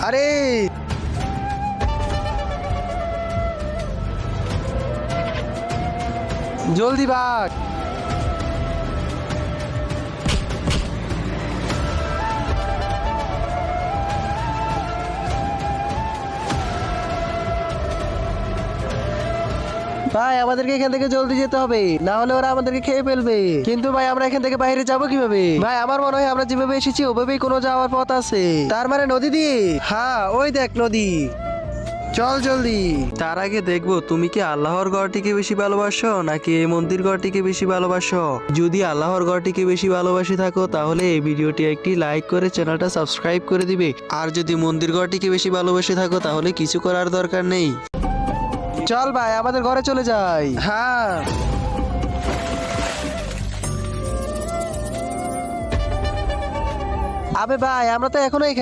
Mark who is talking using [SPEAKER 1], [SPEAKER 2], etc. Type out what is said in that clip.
[SPEAKER 1] আরে জলদি ভাগ। ভাই আমাদেরকে এখান থেকে জলদি যেতে হবে, না হলে ওরা আমাদেরকে খেয়ে ফেলবে। কিন্তু ভাই আমরা এখান থেকে বাইরে যাবো কিভাবে? ভাই আমার মনে হয় আমরা যেভাবে এসেছি ওভাবেই কোনো যাওয়ার পথ আছে। তার মানে নদী দিয়ে? হ্যাঁ ওই দেখ নদী, চল জলদি।
[SPEAKER 2] তার আগে দেখবো তুমি কি আল্লাহর ঘরটিকে বেশি ভালোবাসো নাকি এই মন্দির ঘরটিকে বেশি ভালোবাসো। যদি আল্লাহর ঘরটিকে বেশি ভালোবাসি থাকো তাহলে এই ভিডিওটি একটি লাইক করে চ্যানেলটা সাবস্ক্রাইব করে দিবে। আর যদি মন্দির ঘরটিকে বেশি ভালোবাসি থাকো তাহলে কিছু করার দরকার নেই।
[SPEAKER 1] চল ভাই আমাদের ঘরে চলে যাই। হ্যাঁ আবে ভাই আমরা তো এখনো এখানে